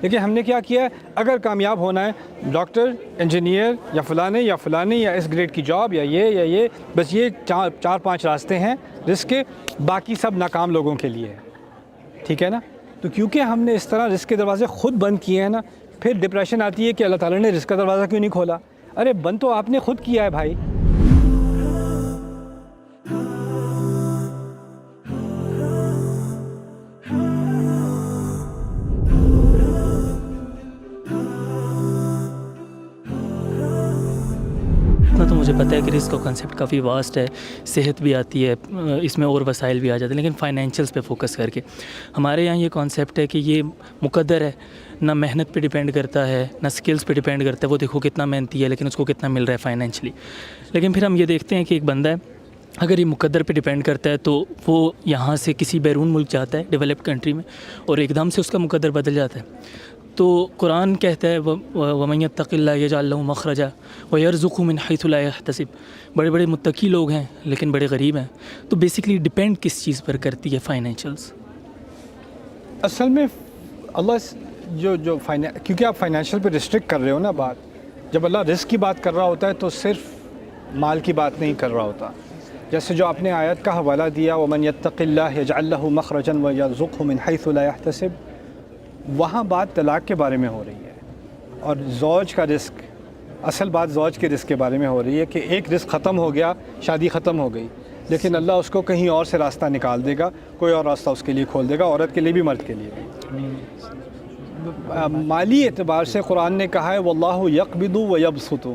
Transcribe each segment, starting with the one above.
لیکن ہم نے کیا کیا ہے، اگر کامیاب ہونا ہے ڈاکٹر، انجینئر یا فلانے یا اس گریڈ کی جاب یا یہ بس یہ چار پانچ راستے ہیں رزق کے، باقی سب ناکام لوگوں کے لیے ہے، ٹھیک ہے نا؟ تو کیونکہ ہم نے اس طرح رزق کے دروازے خود بند کیے ہیں نا، پھر ڈپریشن آتی ہے کہ اللہ تعالیٰ نے رزق کا دروازہ کیوں نہیں کھولا؟ ارے بند تو آپ نے خود کیا ہے بھائی۔ تو مجھے پتہ ہے کہ رزق کا کنسیپٹ کافی واسٹ ہے، صحت بھی آتی ہے اس میں اور وسائل بھی آ جاتے ہیں، لیکن فائنینشیلس پہ فوکس کر کے ہمارے یہاں یہ کانسیپٹ ہے کہ یہ مقدر ہے، نہ محنت پہ ڈیپینڈ کرتا ہے نہ سکلز پہ ڈیپینڈ کرتا ہے، وہ دیکھو کتنا محنتی ہے لیکن اس کو کتنا مل رہا ہے فائنینشلی۔ لیکن پھر ہم یہ دیکھتے ہیں کہ ایک بندہ ہے اگر یہ مقدر پہ ڈیپینڈ کرتا ہے تو وہ یہاں سے کسی بیرون ملک جاتا ہے ڈیولپڈ کنٹری میں، اور ایک دم سے اس کا مقدر بدل جاتا ہے۔ تو قرآن کہتا ہے وَمَن يَتَّقِ اللَّهَ يَجْعَل لَهُ مَخْرَجًا وَيَرْزُقْهُ مِنْ حَيْثُ لَا يَحْتَسِبُ۔ بڑے بڑے متقی لوگ ہیں لیکن بڑے غریب ہیں۔ تو بیسکلی ڈیپینڈ کس چیز پر کرتی ہے فائنینشیلس؟ اصل میں اللہ کیونکہ آپ فائنینشیل پہ ریسٹرکٹ کر رہے ہو نا بات، جب اللہ رزق کی بات کر رہا ہوتا ہے تو صرف مال کی بات نہیں کر رہا ہوتا، جیسے جو آپ نے آیت کا حوالہ دیا وَمَن يَتَّقِ اللَّهَ يَجْعَل لَهُ مَخْرَجًا وَيَرْزُقْهُ مِنْ حَيْثُ لَا يَحْتَسِبُ، وہاں بات طلاق کے بارے میں ہو رہی ہے، اور زوج کا رزق، اصل بات زوج کے رزق کے بارے میں ہو رہی ہے کہ ایک رزق ختم ہو گیا، شادی ختم ہو گئی، لیکن اللہ اس کو کہیں اور سے راستہ نکال دے گا، کوئی اور راستہ اس کے لیے کھول دے گا، عورت کے لیے بھی مرد کے لیے بھی۔ مالی اعتبار سے قرآن نے کہا ہے واللہ یقبض ویبسط،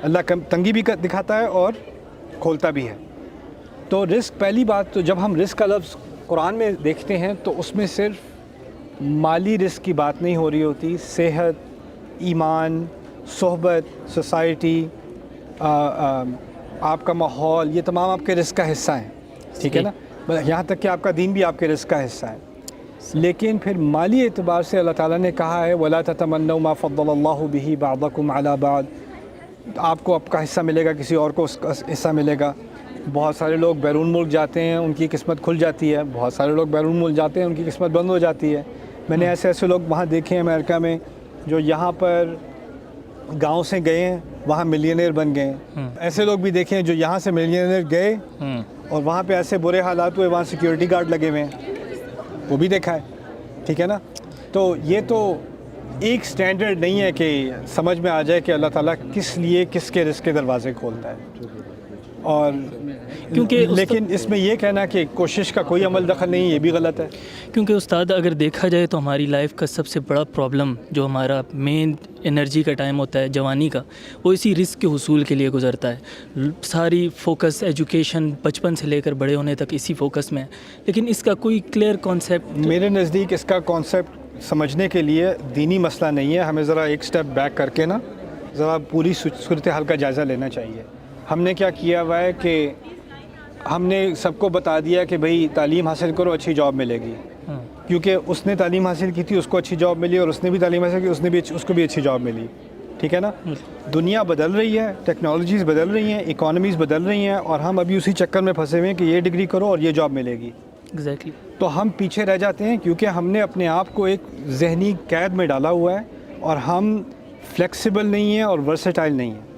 اللہ تنگی بھی دکھاتا ہے اور کھولتا بھی ہے۔ تو رزق، پہلی بات تو جب ہم رزق کا لفظ قرآن میں دیکھتے ہیں تو اس میں صرف مالی رزق کی بات نہیں ہو رہی ہوتی، صحت، ایمان، صحبت، سوسائٹی، آپ کا ماحول، یہ تمام آپ کے رزق کا حصہ ہیں، ٹھیک ہے نا؟ یہاں تک کہ آپ کا دین بھی آپ کے رزق کا حصہ ہے۔ لیکن پھر مالی اعتبار سے اللہ تعالیٰ نے کہا ہے وَلَا تَتَمَنَّوْا مَا فَضَّلَ اللَّهُ بِهِ بَعْضَكُمْ عَلَى بَعْضٍ، آپ کو آپ کا حصہ ملے گا، کسی اور کو اس کا حصہ ملے گا۔ بہت سارے لوگ بیرون ملک جاتے ہیں، ان کی قسمت کھل جاتی ہے، بہت سارے لوگ بیرون ملک جاتے ہیں، ان کی قسمت بند ہو جاتی ہے۔ میں نے ایسے لوگ وہاں دیکھے ہیں امریکہ میں جو یہاں پر گاؤں سے گئے ہیں وہاں ملینئر بن گئے ہیں، ایسے لوگ بھی دیکھے ہیں جو یہاں سے ملینئر گئے اور وہاں پہ ایسے برے حالات ہوئے وہاں سیکیورٹی گارڈ لگے ہوئے ہیں، وہ بھی دیکھا ہے، ٹھیک ہے نا؟ تو یہ تو ایک سٹینڈرڈ نہیں ہے کہ سمجھ میں آ جائے کہ اللہ تعالیٰ کس لیے کس کے رزق کے دروازے کھولتا ہے، اور کیونکہ لیکن اس میں یہ کہنا کہ کوشش کا کوئی عمل دخل نہیں، یہ بھی غلط ہے۔ کیونکہ استاد اگر دیکھا جائے تو ہماری لائف کا سب سے بڑا پرابلم جو ہمارا مین انرجی کا ٹائم ہوتا ہے جوانی کا، وہ اسی رزق کے حصول کے لیے گزرتا ہے۔ ساری فوکس ایجوکیشن بچپن سے لے کر بڑے ہونے تک اسی فوکس میں ہے، لیکن اس کا کوئی کلیئر کانسیپٹ میرے نزدیک اس کا کانسیپٹ سمجھنے کے لیے دینی مسئلہ نہیں ہے، ہمیں ذرا ایک سٹیپ بیک کر کے نا ذرا پوری صورتحال کا جائزہ لینا چاہیے۔ ہم نے کیا کیا ہوا ہے کہ ہم نے سب کو بتا دیا کہ بھئی تعلیم حاصل کرو، اچھی جاب ملے گی، کیونکہ اس نے تعلیم حاصل کی تھی، اس کو اچھی جاب ملی، اور اس نے بھی تعلیم حاصل کی، اس کو بھی اچھی جاب ملی، ٹھیک ہے نا؟ دنیا بدل رہی ہے، ٹیکنالوجیز بدل رہی ہیں، اکانومیز بدل رہی ہیں، اور ہم ابھی اسی چکر میں پھنسے ہوئے ہیں کہ یہ ڈگری کرو اور یہ جاب ملے گی۔ ایگزیکٹلی۔ تو ہم پیچھے رہ جاتے ہیں کیونکہ ہم نے اپنے آپ کو ایک ذہنی قید میں ڈالا ہوا ہے، اور ہم فلیکسیبل نہیں ہیں اور ورسٹائل نہیں ہیں۔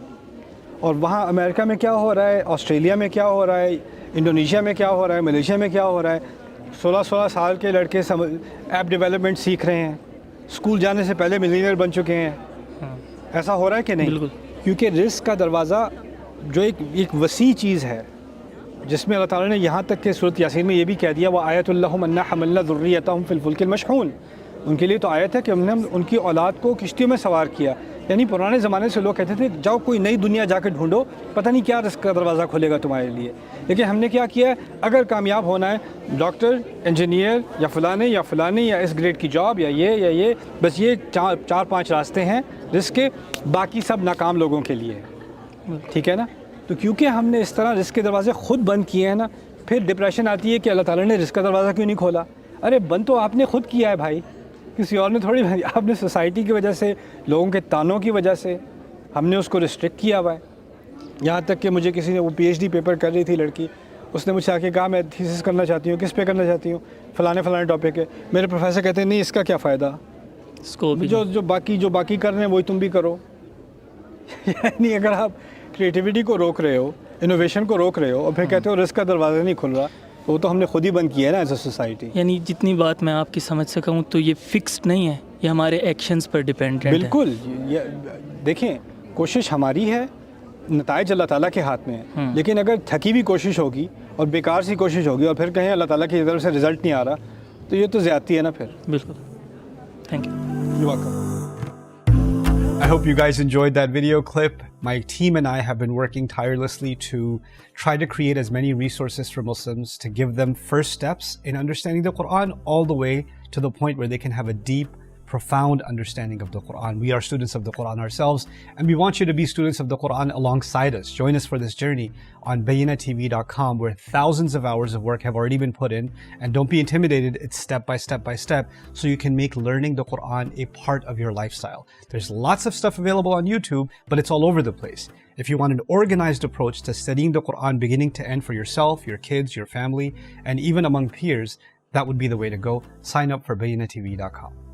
اور وہاں امریکہ میں کیا ہو رہا ہے، آسٹریلیا میں کیا ہو رہا ہے، انڈونیشیا میں کیا ہو رہا ہے، ملیشیا میں کیا ہو رہا ہے، 16 سال کے لڑکے ایپ ڈیولپمنٹ سیکھ رہے ہیں، اسکول جانے سے پہلے ملینئر بن چکے ہیں۔ ایسا ہو رہا ہے کہ نہیں؟ بالکل۔ کیونکہ رزق کا دروازہ جو ایک وسیع چیز ہے، جس میں اللہ تعالیٰ نے یہاں تک کہ سورۃ یاسین میں یہ بھی کہہ دیا وَآیَةٌ لَّهُمْ أَنَّا حَمَلْنَا ذُرِّيَّتَهُمْ فِي الْفُلْكِ الْمَشْحُونِ، ان کے لیے تو آیت ہے کہ ہم نے ان کی اولاد کو کشتیوں میں سوار کیا۔ یعنی پرانے زمانے سے لوگ کہتے تھے جاؤ کوئی نئی دنیا جا کے ڈھونڈو، پتہ نہیں کیا رزق کا دروازہ کھولے گا تمہارے لیے۔ لیکن ہم نے کیا کیا ہے، اگر کامیاب ہونا ہے ڈاکٹر، انجینئر یا فلانے یا اس گریڈ کی جاب یا یہ بس یہ چار پانچ راستے ہیں رزق کے، باقی سب ناکام لوگوں کے لیے ہے، ٹھیک ہے نا؟ تو کیونکہ ہم نے اس طرح رزق کے دروازے خود بند کیے ہیں نا، پھر ڈپریشن آتی ہے کہ اللہ تعالیٰ نے رزق کا دروازہ کیوں نہیں کھولا؟ ارے بند تو آپ نے خود کیا ہے بھائی، کسی اور نے تھوڑی، آپ نے سوسائٹی کی وجہ سے، لوگوں کے تانوں کی وجہ سے ہم نے اس کو ریسٹرکٹ کیا ہوا ہے۔ یہاں تک کہ مجھے کسی نے، وہ پی ایچ ڈی پیپر کر رہی تھی لڑکی، اس نے مجھ سے آ کے کہا میں تھیسس کرنا چاہتی ہوں، کس پہ کرنا چاہتی ہوں؟ فلانے ٹاپک ہے۔ میرے پروفیسر کہتے ہیں نہیں اس کا کیا فائدہ، اسکوپ ہی جو باقی کر رہے ہیں وہی تم بھی کرو. یعنی اگر آپ کریٹیوٹی کو روک رہے ہو, انوویشن کو روک رہے ہو, اور پھر کہتے ہو رزق کا دروازہ نہیں کھل رہا, تو وہ تو ہم نے خود ہی بند کیا ہے نا ایز اے سوسائٹی. یعنی جتنی بات میں آپ کی سمجھ سکا ہوں تو یہ فکسڈ نہیں ہے, یہ ہمارے ایکشنز پر ڈیپینڈنٹ ہے. بالکل. دیکھیں کوشش ہماری ہے, نتائج اللہ تعالیٰ کے ہاتھ میں ہے, لیکن اگر تھکی ہوئی کوشش ہوگی اور بیکار سی کوشش ہوگی اور پھر کہیں اللہ تعالیٰ کی طرف سے رزلٹ نہیں آ رہا, تو یہ تو زیادتی ہے نا پھر. بالکل. Thank you. You're welcome. I hope you guys enjoyed that video clip. My team and I have been working tirelessly to try to create as many resources for Muslims to give them first steps in understanding the Quran all the way to the point where they can have a deep, profound understanding of the Quran. We are students of the Quran ourselves, and we want you to be students of the Quran alongside us. Join us for this journey on BayyinahTV.com, where thousands of hours of work have already been put in. And don't be intimidated, it's step by step, so you can make learning the Quran a part of your lifestyle. There's lots of stuff available on YouTube, but it's all over the place. If you want an organized approach to studying the Quran beginning to end for yourself, your kids, your family, and even among peers, that would be the way to go. Sign up for BayyinahTV.com.